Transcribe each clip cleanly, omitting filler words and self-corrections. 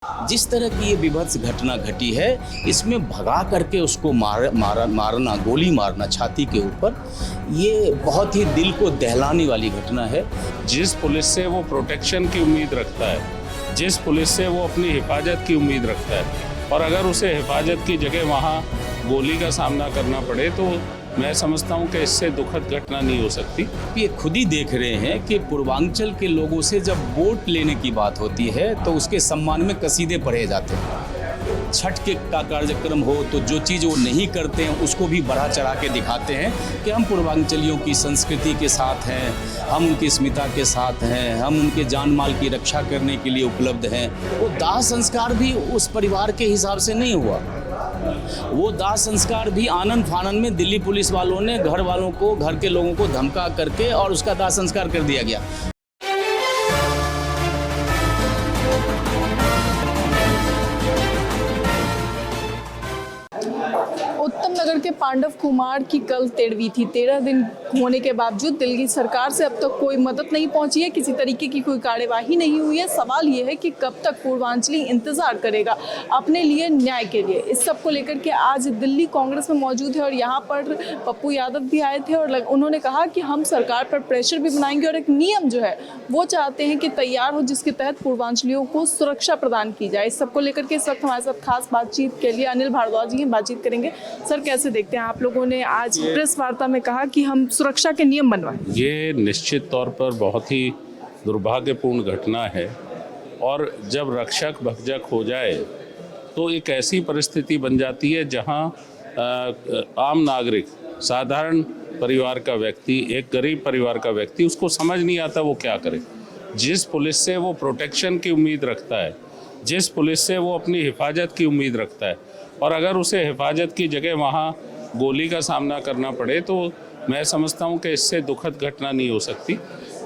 जिस तरह की ये विभत्स घटना घटी है, इसमें भगा करके उसको मारना, गोली मारना छाती के ऊपर, ये बहुत ही दिल को दहलाने वाली घटना है। जिस पुलिस से वो प्रोटेक्शन की उम्मीद रखता है, जिस पुलिस से वो अपनी हिफाजत की उम्मीद रखता है, और अगर उसे हिफाजत की जगह वहाँ गोली का सामना करना पड़े तो मैं समझता हूँ कि इससे दुखद घटना नहीं हो सकती। ये खुद ही देख रहे हैं कि पूर्वांचल के लोगों से जब वोट लेने की बात होती है तो उसके सम्मान में कसीदे पढ़े जाते हैं। छठ के का कार्यक्रम हो तो जो चीज़ वो नहीं करते हैं उसको भी बढ़ा चढ़ा के दिखाते हैं कि हम पूर्वांचलियों की संस्कृति के साथ हैं, हम उनकी अस्मिता के साथ हैं, हम उनके जान माल की रक्षा करने के लिए उपलब्ध हैं। वो दाह संस्कार भी उस परिवार के हिसाब से नहीं हुआ। वो दाह संस्कार भी आनन फानन में दिल्ली पुलिस वालों ने घर वालों को, घर के लोगों को धमका करके और उसका दाह संस्कार कर दिया गया। उत्तम नगर के पांडव कुमार की कल तेरहवीं थी। 13 दिन होने के बावजूद दिल्ली सरकार से अब तक कोई मदद नहीं पहुंची है, किसी तरीके की कोई कार्यवाही नहीं हुई है। सवाल ये है कि कब तक पूर्वांचली इंतजार करेगा अपने लिए न्याय के लिए। इस सब को लेकर के आज दिल्ली कांग्रेस में मौजूद है और यहाँ पर पप्पू यादव भी आए थे और उन्होंने कहा कि हम सरकार पर प्रेशर भी बनाएंगे और एक नियम जो है वो चाहते हैं कि तैयार हो जिसके तहत पूर्वांचलियों को सुरक्षा प्रदान की जाए। इस सब को लेकर के इस वक्त हमारे साथ खास बातचीत के लिए अनिल भारद्वाज जी बातचीत करेंगे। सर, कैसे देखते हैं आप लोगों ने आज प्रेस वार्ता में कहा कि हम सुरक्षा के नियम बनवाएं? ये निश्चित तौर पर बहुत ही दुर्भाग्यपूर्ण घटना है और जब रक्षक भक्षक हो जाए तो एक ऐसी परिस्थिति बन जाती है जहां आम नागरिक, साधारण परिवार का व्यक्ति, एक गरीब परिवार का व्यक्ति, उसको समझ नहीं आता वो क्या करे। जिस पुलिस से वो प्रोटेक्शन की उम्मीद रखता है, जिस पुलिस से वो अपनी हिफाजत की उम्मीद रखता है, और अगर उसे हिफाजत की जगह वहाँ गोली का सामना करना पड़े तो मैं समझता हूँ कि इससे दुखद घटना नहीं हो सकती।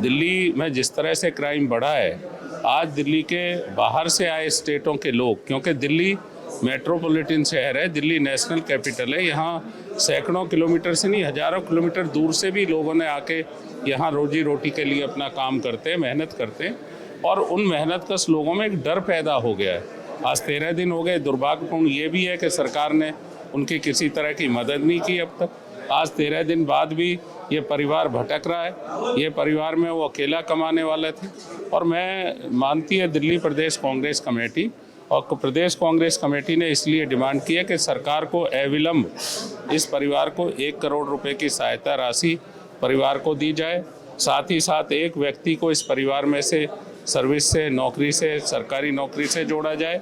दिल्ली में जिस तरह से क्राइम बढ़ा है, आज दिल्ली के बाहर से आए स्टेटों के लोग, क्योंकि दिल्ली मेट्रोपॉलिटन शहर है, दिल्ली नेशनल कैपिटल है, यहाँ सैकड़ों किलोमीटर से नहीं हज़ारों किलोमीटर दूर से भी लोगों ने आके यहाँ रोजी रोटी के लिए अपना काम करते हैं, मेहनत करते हैं, और उन मेहनतकश लोगों में एक डर पैदा हो गया है। आज 13 दिन हो गए। दुर्भाग्यपूर्ण ये भी है कि सरकार ने उनकी किसी तरह की मदद नहीं की अब तक। आज 13 दिन बाद भी ये परिवार भटक रहा है। ये परिवार में वो अकेला कमाने वाले थे, और मैं मानती है दिल्ली प्रदेश कांग्रेस कमेटी, और प्रदेश कांग्रेस कमेटी ने इसलिए डिमांड की है कि सरकार को अविलंब इस परिवार को 1 करोड़ रुपए की सहायता राशि परिवार को दी जाए। साथ ही साथ एक व्यक्ति को इस परिवार में से सर्विस से, नौकरी से, सरकारी नौकरी से जोड़ा जाए,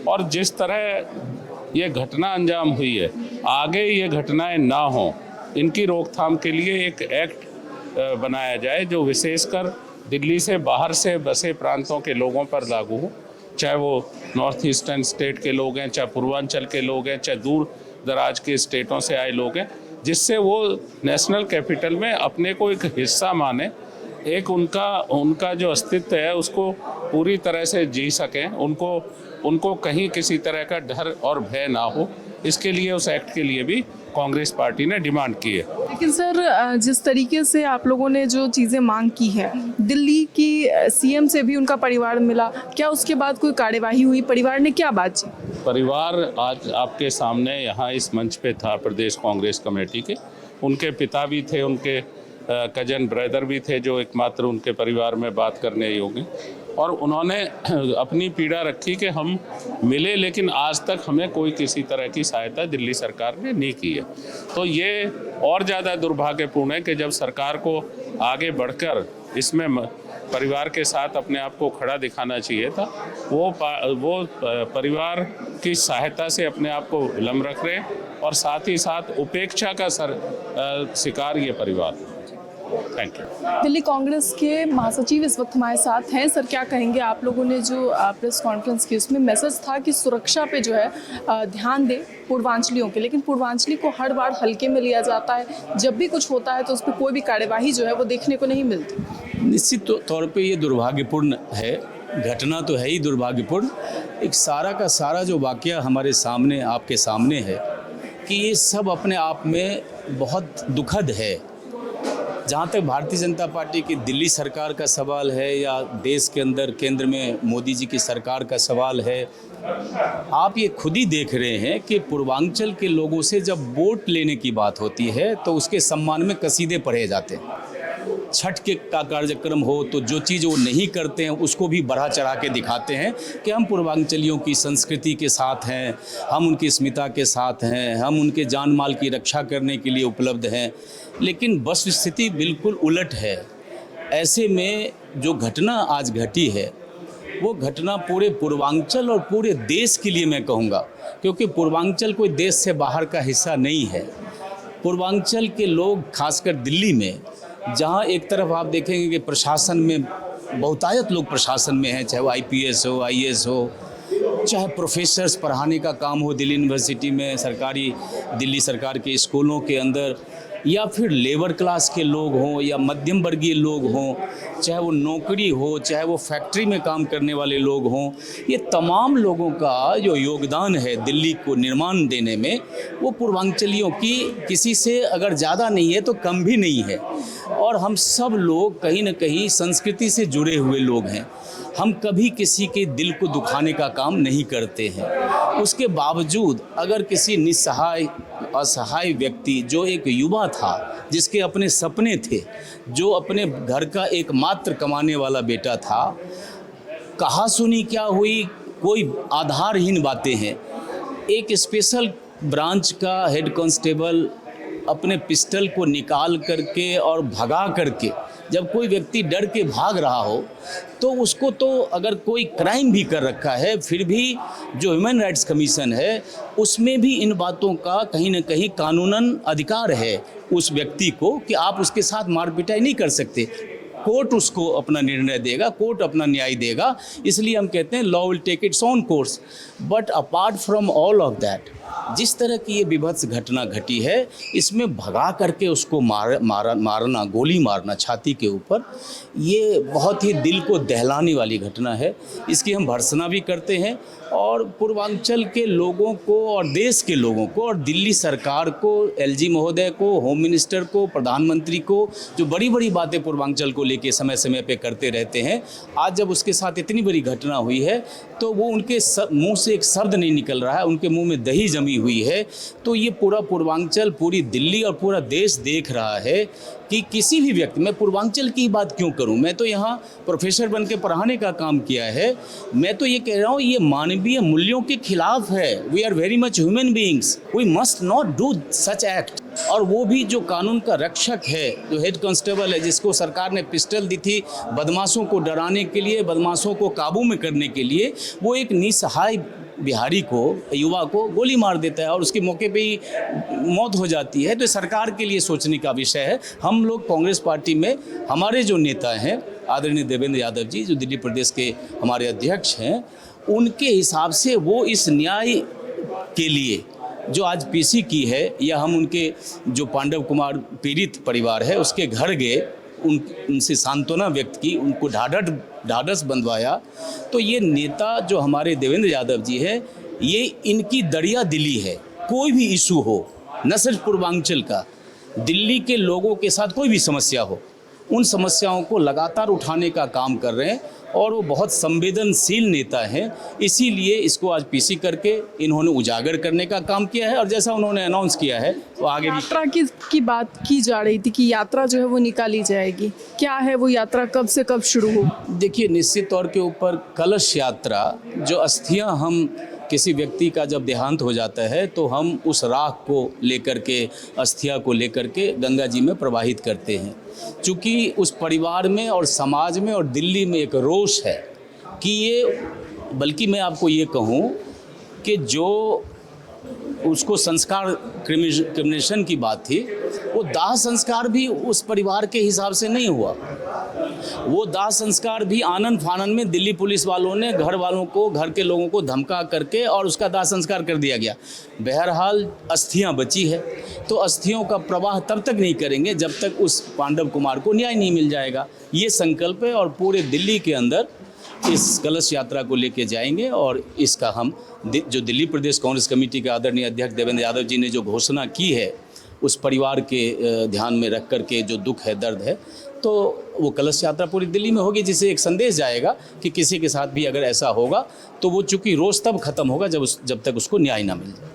और जिस तरह ये घटना अंजाम हुई है, आगे ये घटनाएं ना हों, इनकी रोकथाम के लिए एक एक्ट बनाया जाए जो विशेषकर दिल्ली से बाहर से बसे प्रांतों के लोगों पर लागू हो, चाहे वो नॉर्थ ईस्टर्न स्टेट के लोग हैं, चाहे पूर्वांचल के लोग हैं, चाहे दूर दराज के स्टेटों से आए लोग हैं, जिससे वो नेशनल कैपिटल में अपने को एक हिस्सा माने, एक उनका जो अस्तित्व है उसको पूरी तरह से जी सकें, उनको कहीं किसी तरह का डर और भय ना हो। इसके लिए उस एक्ट के लिए भी कांग्रेस पार्टी ने डिमांड की है। लेकिन सर, जिस तरीके से आप लोगों ने जो चीज़ें मांग की है, दिल्ली की सीएम से भी उनका परिवार मिला, क्या उसके बाद कोई कार्यवाही हुई? परिवार ने क्या बात की? परिवार आज आपके सामने यहाँ इस मंच पे था, प्रदेश कांग्रेस कमेटी के। उनके पिता भी थे, उनके कजन ब्रदर भी थे जो एकमात्र उनके परिवार में बात करने योग्य, और उन्होंने अपनी पीड़ा रखी कि हम मिले, लेकिन आज तक हमें कोई किसी तरह की सहायता दिल्ली सरकार ने नहीं की है। तो ये और ज़्यादा दुर्भाग्यपूर्ण है कि जब सरकार को आगे बढ़कर इसमें परिवार के साथ अपने आप को खड़ा दिखाना चाहिए था, वो परिवार की सहायता से अपने आप को विलम्ब रख रहे हैं, और साथ ही साथ उपेक्षा का शिकार ये परिवार। Thank you. दिल्ली कांग्रेस के महासचिव इस वक्त हमारे साथ हैं। सर, क्या कहेंगे? आप लोगों ने जो प्रेस कॉन्फ्रेंस की उसमें मैसेज था कि सुरक्षा पे जो है ध्यान दें पूर्वांचलियों के, लेकिन पूर्वांचली को हर बार हल्के में लिया जाता है। जब भी कुछ होता है तो उस पर कोई भी कार्यवाही जो है वो देखने को नहीं मिलती। निश्चित तौर पे ये दुर्भाग्यपूर्ण है, घटना तो है ही दुर्भाग्यपूर्ण। एक सारा का सारा जो वाकया हमारे सामने, आपके सामने है कि ये सब अपने आप में बहुत दुखद है। जहाँ तक भारतीय जनता पार्टी की दिल्ली सरकार का सवाल है या देश के अंदर केंद्र में मोदी जी की सरकार का सवाल है, आप ये खुद ही देख रहे हैं कि पूर्वांचल के लोगों से जब वोट लेने की बात होती है तो उसके सम्मान में कसीदे पढ़े जाते हैं। छठ के का कार्यक्रम हो तो जो चीज़ वो नहीं करते हैं उसको भी बढ़ा चढ़ा के दिखाते हैं कि हम पूर्वांचलियों की संस्कृति के साथ हैं, हम उनकी अस्मिता के साथ हैं, हम उनके जान माल की रक्षा करने के लिए उपलब्ध हैं। लेकिन वस्तुस्थिति बिल्कुल उलट है। ऐसे में जो घटना आज घटी है वो घटना पूरे पूर्वांचल और पूरे देश के लिए मैं कहूँगा, क्योंकि पूर्वांचल कोई देश से बाहर का हिस्सा नहीं है। पूर्वांचल के लोग खासकर दिल्ली में, जहाँ एक तरफ आप देखेंगे कि प्रशासन में बहुतायत लोग प्रशासन में हैं, चाहे वो IPS हो, IAS हो, चाहे प्रोफेसर्स पढ़ाने का काम हो दिल्ली यूनिवर्सिटी में, सरकारी दिल्ली सरकार के स्कूलों के अंदर, या फिर लेबर क्लास के लोग हों या मध्यम वर्गीय लोग हों, चाहे वो नौकरी हो, चाहे वो फैक्ट्री में काम करने वाले लोग हों, ये तमाम लोगों का जो योगदान है दिल्ली को निर्माण देने में, वो पूर्वांचलियों की किसी से अगर ज़्यादा नहीं है तो कम भी नहीं है। और हम सब लोग कहीं ना कहीं संस्कृति से जुड़े हुए लोग हैं। हम कभी किसी के दिल को दुखाने का काम नहीं करते हैं। उसके बावजूद अगर किसी निस्सहाय असहाय व्यक्ति, जो एक युवा था, जिसके अपने सपने थे, जो अपने घर का एकमात्र कमाने वाला बेटा था, कहा सुनी क्या हुई, कोई आधारहीन बातें हैं। एक स्पेशल ब्रांच का हेड कांस्टेबल अपने पिस्टल को निकाल करके और भगा करके, जब कोई व्यक्ति डर के भाग रहा हो तो उसको, तो अगर कोई क्राइम भी कर रखा है, फिर भी जो ह्यूमन राइट्स कमीशन है उसमें भी इन बातों का कहीं ना कहीं कानूनन अधिकार है उस व्यक्ति को कि आप उसके साथ मारपिटाई नहीं कर सकते। कोर्ट उसको अपना निर्णय देगा, कोर्ट अपना न्याय देगा। इसलिए हम कहते हैं law will take its own course. But apart from all of that, जिस तरह की ये विभत्स घटना घटी है, इसमें भगा करके उसको मारना, गोली मारना छाती के ऊपर, ये बहुत ही दिल को दहलाने वाली घटना है। इसकी हम भर्त्सना भी करते हैं और पूर्वांचल के लोगों को और देश के लोगों को और दिल्ली सरकार को, LG महोदय को, होम मिनिस्टर को, प्रधानमंत्री को, जो बड़ी बड़ी बातें पूर्वांचल को लेके समय समय पे करते रहते हैं, आज जब उसके साथ इतनी बड़ी घटना हुई है तो वो उनके मुंह से एक शब्द नहीं निकल रहा है, उनके मुंह में दही जमी हुई है। तो ये पूरा पूर्वांचल, पूरी दिल्ली और पूरा देश देख रहा है कि किसी भी व्यक्ति, मैं पूर्वांचल की बात क्यों करूं, मैं तो यहाँ प्रोफेसर बन के पढ़ाने का काम किया है। मैं तो ये कह रहा हूँ ये मानवीय मूल्यों के खिलाफ है। We are very much human beings, we must not do such act. और वो भी जो कानून का रक्षक है, जो हेड कांस्टेबल है, जिसको सरकार ने पिस्टल दी थी बदमाशों को डराने के लिए, बदमाशों को काबू में करने के लिए, वो एक निसहाय बिहारी को, युवा को गोली मार देता है और उसके मौके पे ही मौत हो जाती है। तो सरकार के लिए सोचने का विषय है। हम लोग कांग्रेस पार्टी में, हमारे जो नेता हैं आदरणीय देवेंद्र यादव जी, जो दिल्ली प्रदेश के हमारे अध्यक्ष हैं, उनके हिसाब से वो इस न्याय के लिए जो आज PC की है, या हम उनके जो पांडव कुमार पीड़ित परिवार है उसके घर गए, उनसे सांत्वना व्यक्त की, उनको ढाढ़स बंधवाया। तो ये नेता जो हमारे देवेंद्र यादव जी है, ये इनकी दरिया दिली है। कोई भी इशू हो, न सिर्फ पूर्वांचल का, दिल्ली के लोगों के साथ कोई भी समस्या हो, उन समस्याओं को लगातार उठाने का काम कर रहे हैं और वो बहुत संवेदनशील नेता हैं। इसीलिए इसको आज PC करके इन्होंने उजागर करने का काम किया है और जैसा उन्होंने अनाउंस किया है वो आगे भी। यात्रा की बात की जा रही थी कि यात्रा जो है वो निकाली जाएगी, क्या है वो यात्रा, कब से कब शुरू हो? देखिए, निश्चित तौर के ऊपर कलश यात्रा, जो अस्थियां, हम किसी व्यक्ति का जब देहांत हो जाता है तो हम उस राख को लेकर के, अस्थिया को लेकर के गंगा जी में प्रवाहित करते हैं। चूँकि उस परिवार में और समाज में और दिल्ली में एक रोष है कि ये, बल्कि मैं आपको ये कहूँ कि जो उसको संस्कार क्रिमिनेशन की बात थी, वो दाह संस्कार भी उस परिवार के हिसाब से नहीं हुआ। वो दाह संस्कार भी आनन फानन में दिल्ली पुलिस वालों ने घर वालों को, घर के लोगों को धमका करके और उसका दाह संस्कार कर दिया गया। बहरहाल अस्थियां बची है, तो अस्थियों का प्रवाह तब तक नहीं करेंगे जब तक उस पांडव कुमार को न्याय नहीं मिल जाएगा। ये संकल्प है और पूरे दिल्ली के अंदर इस कलश यात्रा को लेके जाएंगे और इसका हम जो दिल्ली प्रदेश कांग्रेस कमेटी के आदरणीय अध्यक्ष देवेंद्र यादव जी ने जो घोषणा की है, उस परिवार के ध्यान में रख कर के जो दुख है, दर्द है, तो वो कलश यात्रा पूरी दिल्ली में होगी, जिससे एक संदेश जाएगा कि किसी के साथ भी अगर ऐसा होगा तो वो चूँकि रोज़ तब खत्म होगा जब तक उसको न्याय ना मिल जाए।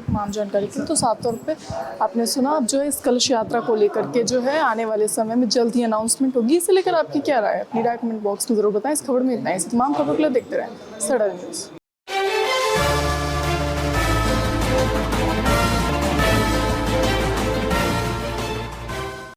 तमाम जानकारी की तो साफ तौर पे आपने सुना। अब जो है इस कलश यात्रा को लेकर के जो है आने वाले समय में जल्द ही अनाउंसमेंट होगी। इसे लेकर आपकी क्या राय है? अपनी राय कमेंट बॉक्स में जरूर बताएं। इस खबर में इतना ही। तमाम खबरों के लिए देखते रहें सडक न्यूज़।